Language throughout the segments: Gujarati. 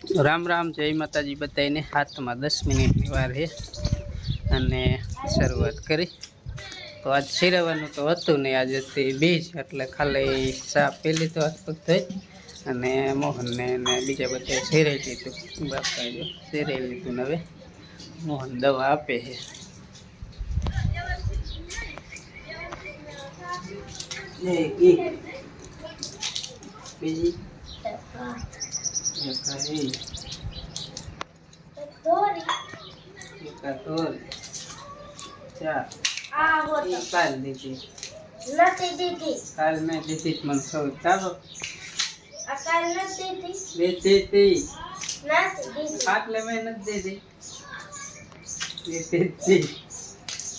राम राम जय माताजी बताइए हाथ में 10 मिनिट वार है અને શરૂઆત કરી તો આજ શીરવાનું તો હતું નહીં આજે તે બીજ એટલે ખાલી ચા પી લીધો હાથ પગ થઈ અને મોહનને ને બીજા બધા શીરાઈ લીધું બાપા જો શીરાઈ લીધું ને હવે મોહન દવા આપે છે બીજી काल मैं दी मन सब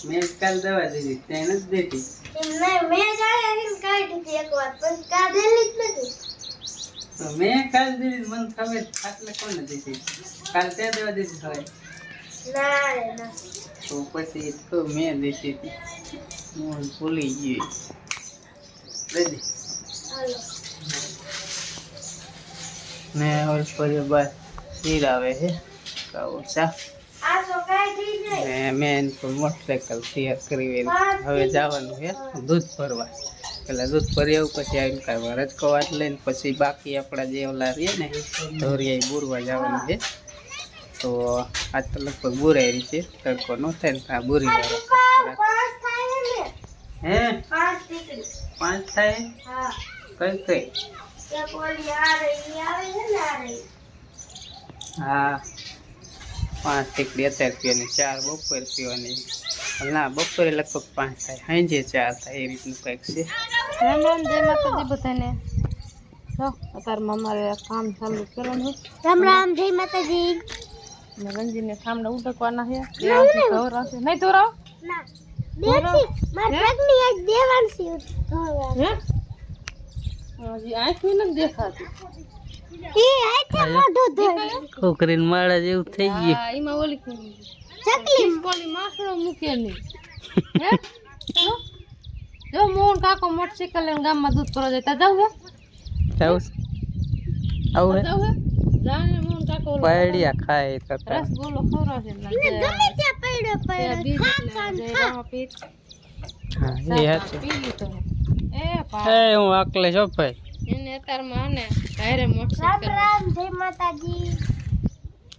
मैं कल दवा दी देती तो मैं कल दी मन खबर खाटले कोण देती काल त्या दवा देती खबर तो પછી તો મેં દેતી હતી હું ભૂલી ગઈ રેડી ને ઓર પર બાદ શીર આવે છે કાવો ચા આ તો કાઈ થઈ જાય મેં તો મોટરસાઇકલ તૈયાર કરી હવે જવાનું છે દૂધ ભરવા પેલા દૂધ ભરી આવું પછી આવીને કાંઈ રજકો વાત લઈને પછી બાકી આપણા જે ઓલા રહીએ ને ધોરિયા બુરવા જવાનું છે तो आज तो लगभग बुरा है नीचे तड़को नो थे ना बुरी है 5 થાય हां કઈ કઈ એક ઓલી આ રહી આવે છે ને આ રહી હા 5 ટીકડી અત્યારે પીવાની 4 બપોર પીવાની ના બપોરે લગભગ 5 થાય હાંજે 4 થાય એ રીતનું કંઈક છે રામ રામ જય માતાજી બધાને તો અત્યારે અમારે કામ ચાલુ કરવાનું રામ રામ જય માતાજી रंजी ने सामने उठकवाना है धोरा से नहीं धोरा ना देखी मार पगनी एक देवांशी धोरा है जी आंख में न देखाती ई आके मोढो धोरा कोकरीन माळा जेव થઈ ગઈ હા ઈમાં ઓલી ચકલી બોલી માખડો મૂકે ની હે જો મોહન કાકો મોટરસાઇકલ લઈને ગામમાં દૂધ ભરવા જતા જાવ આવું હે જાને મોહન કાકો પૈડિયા ખાય તો રસ બોલો ખોરો છે ને ગમે ત્યાં પૈડો ખા પીત હા એ હતી પી લીધો એ હું આકલે છો ભાઈ એને અતાર માં ને કાયરે મોટરસાઇકલ રામ જય માતાજી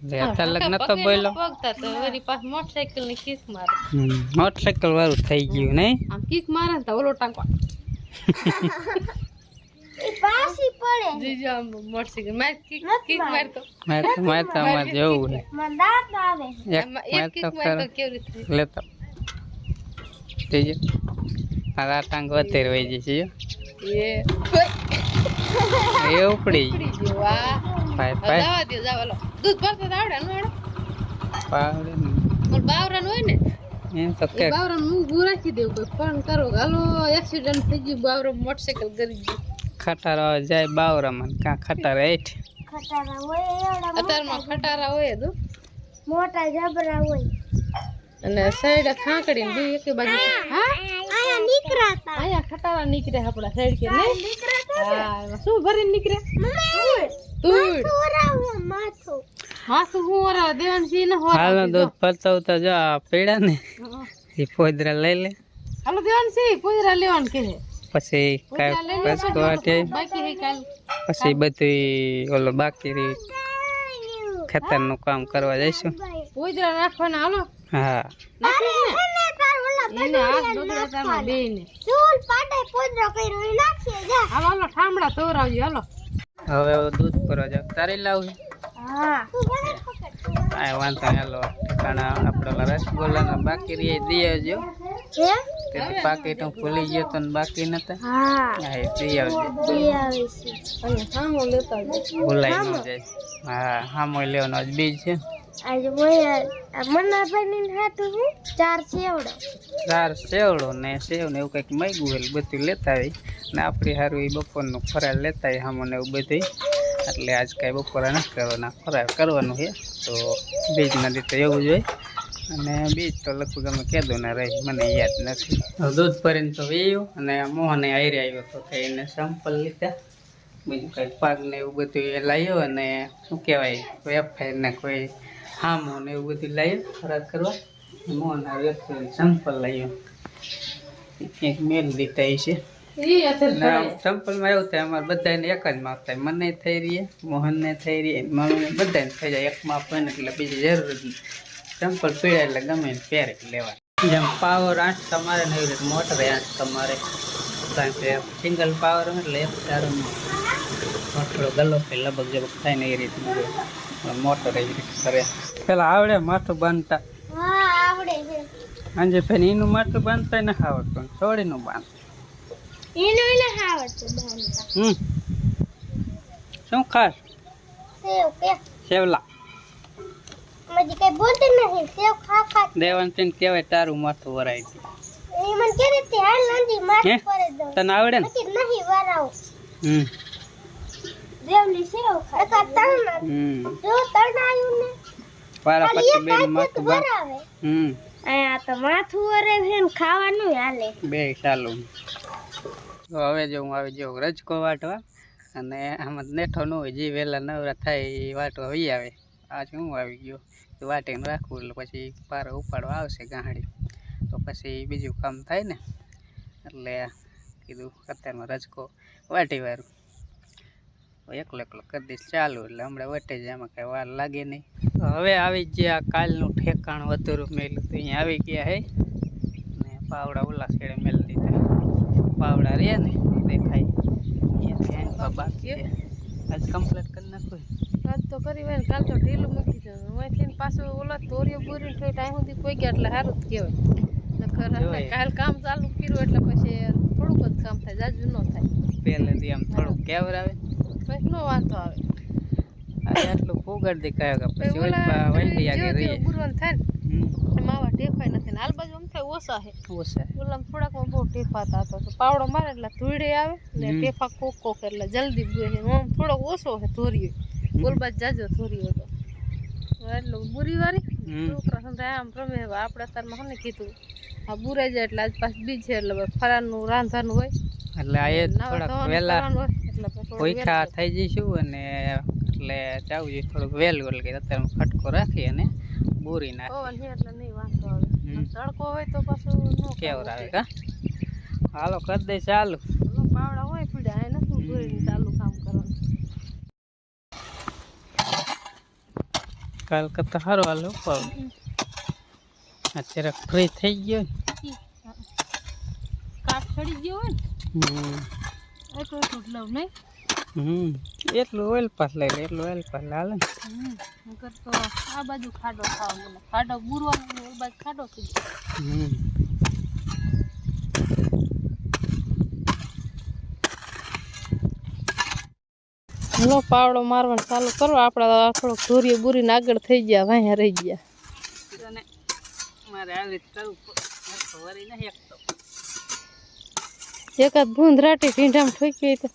લે અતાર લગન તો બોલો પગતા તો વરી પાસ મોટરસાઇકલ ની કિક મારે મોટરસાઇકલ વાળું થઈ ગયું નહીં આમ કિક મારે તો ઓલો ટાંકો એ પાસી પડે જીજો મોટરસાઇકલ માર કિક મારતો મારતો માર જેવું છે મને દાંત આવે એક કિક મારતો કેવી રીતે લેતો જીજો આ ટાંગો અત્યારે વઈ જશે એ ઉપડી ગયો વાહ ભાઈ ભાઈ જવા દે જાવ લો દૂધ ભરતા આવડે નો આવડે પણ બાવરા હોય ને એમ તો કે બાવરા મું ભૂ રાખી દેવ કોઈ ફોન કરો હાલો એક્સિડન્ટ થઈ ગયું બાવરા મોટરસાઇકલ કરી ગયું ખટારા જાય બાવરામાં કા ખટારા હેઠ ખટારા હોય એવડા અત્યારમાં ખટારા હોય તો મોટા જબરા હોય અને સાઈડ ખાકડીને બે એકે બાજુ હા આયા નીકળાતા આયા ખટારા નીકળે આપડા સાઈડ કે નહીં નીકળાતા હા શું ભરીને નીકળે મમ્મી તું ઓરાવો માથું હું ઓરાવ દેવાનસી ન હો હાલો દૂધ પતાવતા જા પેડા ને એ પોદરા લઈ લે હાલો દેવાનસી પોદરા લેવાનું કે પછી કાઈ વસ્તુ આટે બાકી હે કાલ પછી બધી ઓલો બાકી રી ખેતરનું કામ કરવા જઈશું પોદરા રાખવાના હાલો હા એને આ દોદરા તારમાં બેને ચૂલ પાટે પોદરો કર્યો એ નાખીએ જા હાલો ઠામડા તોરાવજો હાલો હવે દૂધ ભરવા જાવ તારે લાવ હા આ વાંતો હાલો ઠકાણા આપડે રસગુલ્લાના બાકી રી દીજો હે તે પાકેટ ભૂલી ગયો તો બાકી નતા હા આ દી આવજે અને સામો લેતા ભૂલાઈ ન જાય હા સામો લેવાનો આજ બીજ છે આજે મોય મના ભાઈની હાટું હું 4 સેવડો ને સેવ ને એવું કઈક માંગ્યું હે બધું લેતા આવી ને આપણી હારું એ બપોરનું ફરાળ લેતા આવી સામો ને એવું બધું એટલે આજ કઈ બપોરા નથી કરવાના ફરાળ કરવાનું છે તો બીજ નથી તો એવું જ હોય અને બીજ તો લગભગ અમે કીધું ના રહી મને યાદ નથી દૂધ ભરીને તો વેયું અને મોહને આયરે આવ્યો તો એને સેમ્પલ લીધા બીજું કંઈ પાક ને એવું બધું એ લાવ્યો અને શું કહેવાય વેફાઈ ને કોઈ હામો ને એવું બધું લાવ્યો ખરાબ કરવા મોન વેફાઈ સંપલ લાવ્યો એક મેલ દીધા છે સંપલમાં એવું થાય અમારે બધાને એક જ માપ થાય મને થઈ રહી મોહનને થઈ રહી મમ્મીને બધાને થઈ જાય એક માપ હોય ને એટલે બીજી જરૂર જ નહીં સંપલ પીળા એટલે ગમે ને પહેરે લેવા જેમ પાવર 8 તમારે ને એવી રીતે મોટર 8 તમારે કારણ કે સિંગલ પાવર એટલે એક સારું થોડો ગલ્લો કે લબક જબક થાય ને એ રીતનું મોટર એવી રીતે કરે પેલા આવડે માથું બાંધતા આવડે છે આજે ફેન એનું માથું બાંધતા ન આવડતું છોડીનું બાંધ એનું ન આવડતું બાંધતા શું ખાસ સેવ કે સેવલા મજી કઈ બોલતી નહીં સેવ ખા દેવાંતન કહેવાય તારું માથું વરાય છે એ મને કે રીતે હાલ નંદી માથું પર દો તને આવડે ને નહીં વરાવ દેવલી સેવ ખા તો તણ જો તણ આવ્યું ને પારા પટ્ટી બેન માથું વરાવે આ તો માથું વરે છે ને ખાવાનું હાલે બે ચાલુ તો હવે જો હું આવી જાઉં રજકો વાટવા અને આમાં નેઠો ન હોય જે વહેલા નવરા થાય એ વાટવા વહી આવે આજ હું આવી ગયો તો વાટીને રાખવું એટલે પછી પારો ઉપાડવા આવશે ગાંહડી તો પછી બીજું કામ થાય ને એટલે કીધું અત્યારમાં રજકો વાટી વારું એકલો કરી દઈશ ચાલુ એટલે હમણાં વટે જાય એમાં કાંઈ વાર લાગે નહીં તો હવે આવી ગયા કાલનું ઠેકાણ વધુરું મેલું તો અહીંયા આવી ગયા હે ને પાવડા ઓલા છેડે મેળ દીધા પાવડા રહે ને દેખાય અહીંયા બાકી આજ કમ્પ્લીટ કરી નાખું આજ તો કરી હોય ને કાલ તો ઢીલું મૂકી દીધું અહીંથી પાછું ઓલા તોરિયો બોરીને થોડી ટાઈમ સુધી કોઈ ગયા એટલે સારું જ કહેવાય કાલ કામ ચાલુ કર્યું એટલે પછી થોડુંક જ કામ થાય જાજુ ન થાય પહેલેથી આમ થોડુંક કેવર આવે પછી નો વાંધો આવે આટલું ફોગર દેખાય કે પછી વંડી આગળ રહી બુરવાન થાય ને માવા ટેફાય નથી ને હાલ બાજુ આમ થાય ઓછા છે ઓલા થોડાકમાં બહુ ટેફાતા હતા તો પાવડો મારે એટલે ધૂળે આવે ને ટેફા કોક કોક એટલે જલ્દી બુરે છે આમ થોડોક ઓછો છે ધોરીયો બોલબાજ જાજો ધોરીયો હતો એટલું બુરી વાળી છોકરા સંતા આમ રમે આપણે અત્યારમાં મને કીધું આ બુરાઈ જાય એટલે આજ પાછું બીજ છે એટલે ફરાનું રાંધવાનું હોય એટલે આ થોડાક વહેલા પોઈખા થઈ જઈશું અને એટલે જાવું જોઈએ થોડુંક વહેલું એટલે કે અત્યારે ખટકો રાખી અને બોરી નાખી એટલે નહીં વાંધો આવે તડકો હોય તો પાછું કેવર આવે કા હાલો કરી દે ચાલુ પાવડા હોય પીડા એ નથી બોરીને ચાલુ કામ કરવાનું કાલ કરતા સારું હાલો પાવડું અત્યારે ફ્રી થઈ ગયો ને કાપ ચડી ગયો હોય ને એટલું લઉં નહીં એટલું ઓઇલ પાસ લઈ લે એટલું ઓઇલ પાસ હાલે ને તો આ બાજુ ખાડો ખાવા ખાડો બુરવાનો ઓલ બાજુ ખાડો થઈ નો પાવડો મારવાનું ચાલુ કરો આપણે થોડોક ધોરીએ બુરીને આગળ થઈ ગયા વાંહ્યા રહી ગયા મારે આવી કરવું વરી નહીં એકતો એકાદ ભૂંદ રાટી ઢીંઢામાં ઠોકી તો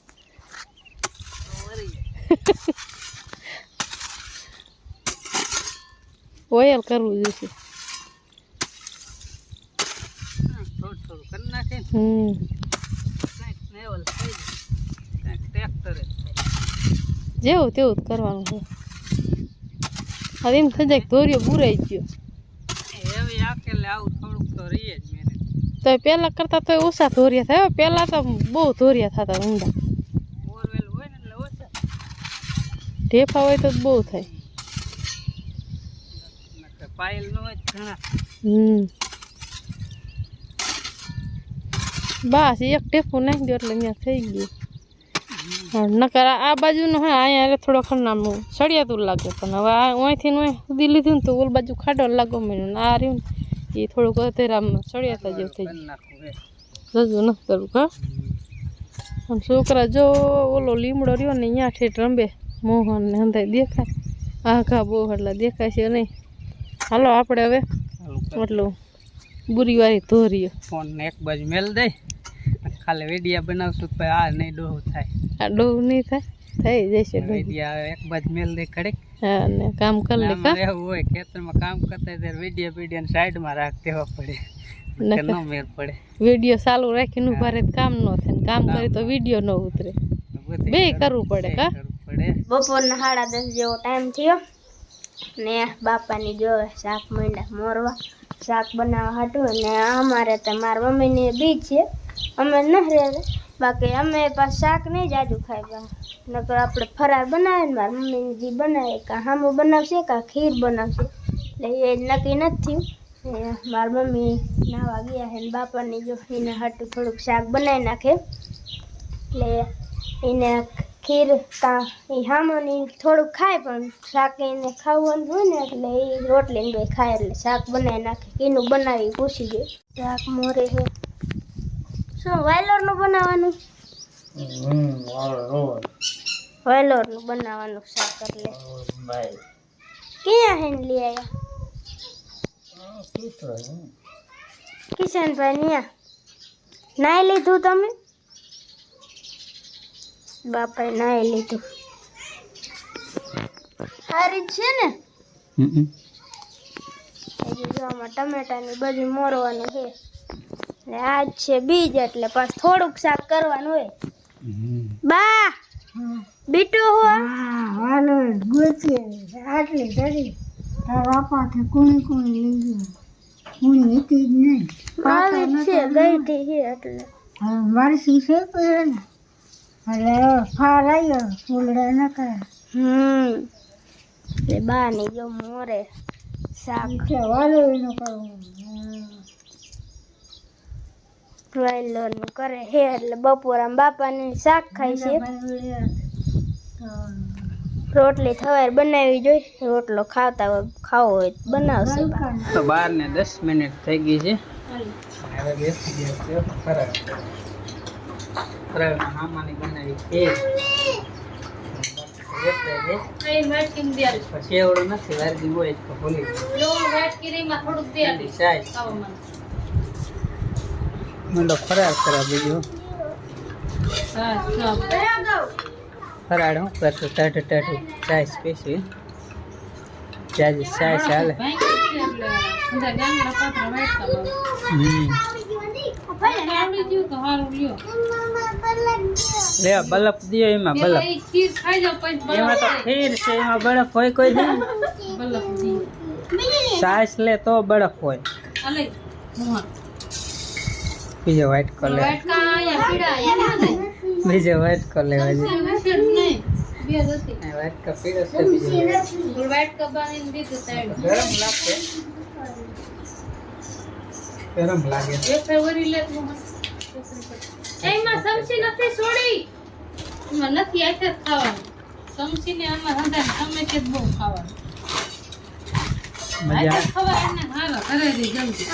ઓયલ કરવું જોઈશે થોડું કરી નાખે જેવું તેવું જ કરવાનું છે હવે એમ થઈ જાય ધોરીઓ બુરાઈ ગયો એવી આખેલે આવું થોડુંક તો રહીએ જ મેને તો પહેલા કરતા તો ઓછા ધોરિયા થાય પહેલા તો બહુ ધોરિયા થતા ઊંડા બોરવેલ હોય ને એટલે ઓછા ઢેફા હોય તો બહુ થાય પાયલ નો હોય ઘણા બસ એક ટેફું નાખી દો એટલે અહીંયા થઈ ગયું નકર આ બાજુનું હોય અહીંયા થોડો ખરનામું સળિયાતું લાગે પણ હવે અહીંથી સુધી લીધું ને તો ઓલ બાજુ ખાડો લાગો મને આ રહ્યું ને એ થોડુંક અત્યારે આમ સળિયાતા જેવું થઈ ગયું જજુ નથી કરવું હા આમ છોકરા જો ઓલો લીમડો રહ્યો ને અહીંયા ઠેઠ રંબે મોહન ને અંધાય દેખાય આખા બહુ એટલે દેખાય છે નહીં હાલો આપણે હવે એટલું બુરીવાળી ધોરીએ ફોન ને એક બાજુ મેલ દે ખાલી વિડિયા બનાવશું તો આ નહીં ડોહું થાય આ ડોહું નહીં થાય થઈ જશે વિડિયા એક બાજુ મેલ દે ખડે હા ને કામ કર લે કા એવું હોય ખેતરમાં કામ કરતા ત્યારે વિડિયા સાઈડમાં રાખ દેવા પડે ન મેર પડે વિડિયો ચાલુ રાખીને ઉભા રહે કામ ન થાય કામ કરી તો વિડિયો ન ઉતરે બે કરવું પડે કા બપોરના 10:30 જેવો ટાઈમ થયો ને બાપાની જો શાક માંડ્યા મોરવા શાક બનાવવા હાટું ને અમારે તો મારા મમ્મીની બીજ છે અમે નથી રહેતા બાકી અમે પાછું શાક નહીં જાજુ ખાય નકર આપણે ફરાર બનાવે ને મારા મમ્મીની જે બનાવે કાં હામું બનાવશે કાં ખીર બનાવશે એટલે એ નક્કી નથી થયું મારા મમ્મી નાવા ગયા છે ને બાપાની જો એને હાટું થોડુંક શાક બનાવી નાખે એટલે એને ખીર કાં એ હામોની થોડુંક ખાય પણ શાક એને ખાવાનું હોય ને એટલે એ રોટલીને બે ખાય એટલે શાક બનાવી નાખે એનું બનાવી પૂછી દે શાક મોરે છે શું વાયલોરનું બનાવવાનું વાયલોરનું બનાવવાનું શાક એટલે ક્યાં હેન લઈ આવ્યા કિશનભાઈ ન્યા નાઈ લીધું તમે બાપાએ નાઈ લીધું સારી છે ને જો આમાં ટમેટાની બધું મોરવાનું છે ને આજ છે બીજ એટલે પાછું થોડુંક શાક કરવાનું હોય બા બીટુ હો હાલો ગોચે આટલી ધરી તાર બાપાથી કોણ લઈ ગયો હું હતી જ નહીં આવી છે ગઈથી છે એટલે મારી છે પહેરે ને એટલે ફાર આવ્યો ફૂલડા ન કરે એટલે બા ની જો મોરે શાક છે વાલો એનું કરવું વાયલોરનું કરે હે એટલે બપોરા બાપાને શાક ખાય છે રોટલી થવાર બનાવી જોઈ રોટલો ખાતા હોય ખાવો હોય તો બનાવશે તો 12 ને 10 મિનિટ થઈ ગઈ છે હવે બેસી ગયા છે ફરાળ હામાની બનાવી ખીર પછી એવડું નથી વારગી હોય તો ભૂલી મંડો ફરાળ કરવા બીજું ફરાળ હું કરશું ટાઢું ચાય સ્પેશિયલ ચાય ચાલે લે બલફ દિયો એમાં બલફ એમાં તો ખીર છે એમાં બરફ હોય કોઈ દે સાસ લે તો બરફ હોય બીજો વ્હાઈટ કલર બીજો વ્હાઈટ કલર લેવા છે વ્હાઈટ કા પીળો છે બીજો વ્હાઈટ કા બાંધીને દીધું સાઈડ ગરમ લાગે એ ફેવરી લે તું એમાં સમસી નથી છોડી એમાં નથી આખે ખાવાનું સમસી ને આમાં હંદા તમે કે બહુ ખાવાનું મજા ખાવાને હારા કરે રે જલ્દી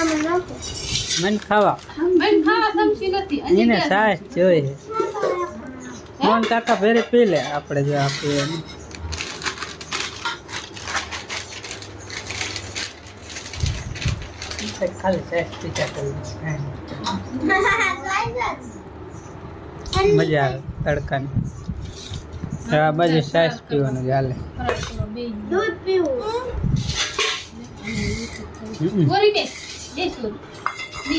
મન ખાવા સમસી નથી એને સાસ જોઈએ મોન કાકા ફેરે પી લે આપણે જો આપીએ ખાલી સાસ પીતા મજા આવે તડકાની આ બાજુ સાસ પીવાનું ચાલે દૂધ પીવું ગોરી બે દેશું બે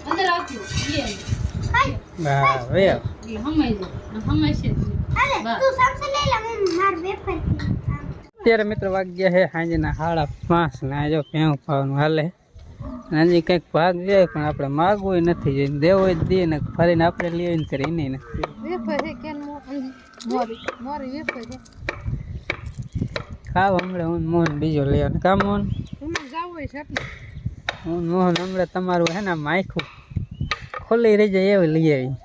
અંદર આપ્યું બે વાહ વે અત્યારે મિત્ર વાગ્યા છે સાંજના 5:30 ને જો ભેવું પાવાનું હાલે હજી કંઈક ભાગ જાય પણ આપણે માગવું નથી જોઈને દેવો જ દઈએ ને ફરીને આપણે લઈએ ને ત્યારે એને નથી ખાવ હમણાં હું મોહન બીજો લઈ આવે કા મોહન હું મોહન હમણાં તમારું હે ને માયખું ખોલી રહી જાય એવું લઈ આવી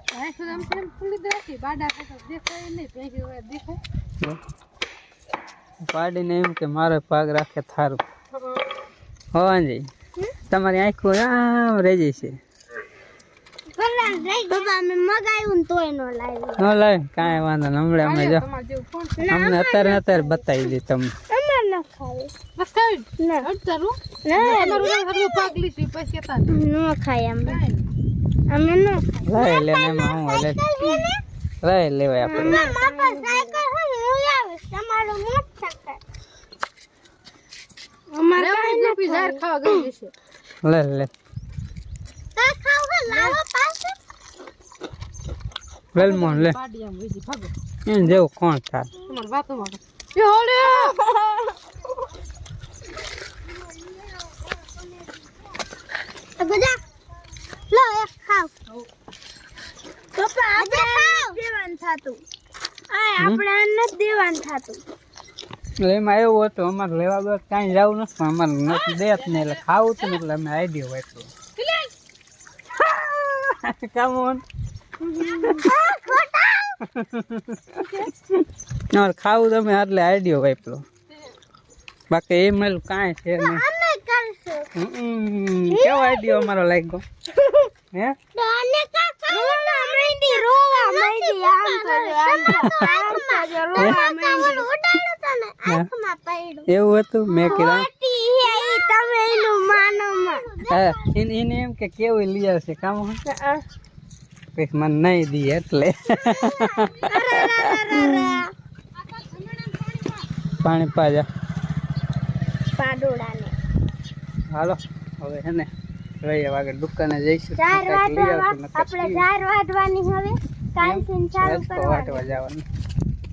પાડીને એમ કે મારો પાગ રાખે થારું હોવાજી તમારી આંખો આમ રહી જશે ન લાવે કાંઈ વાંધો ને હમણાં અમે જો અમને અત્યારે બતાવી દઈ તમને લઈ લેવાય આપણે લે લે વેલ મોહન લે એને જેવું કોણ થાય તમારે વાતો માં બધા લો એક ખાવ પપ્પા આપણે દેવાન થાતું આપણે નથી દેવાન થાતું એમાં એવું હતું અમારે લેવા બસ કાંઈ જવું નથી પણ અમારે નથી દેત ને એટલે ખાવું હતું ને એટલે અમે આઈડિયો વાપર્યો કામોન ખાવું તમે એટલે આઈડિયો વાપરો બાકી એ મેલું કાંઈ છે નહીં કેવો આઈડિયો અમારો લાગ્યો હે એવું હતું મેં કીધું એને એમ કે કેવું લઈ આવશે કામ મને નહીં દી એટલે પાણી પાજા હાલો હવે હે ને 2 વાગે દુકાને જઈશું આપણે 4 વાગવાની હવે કાલથી ચાલુ કરવાનું વાટવા જવાનું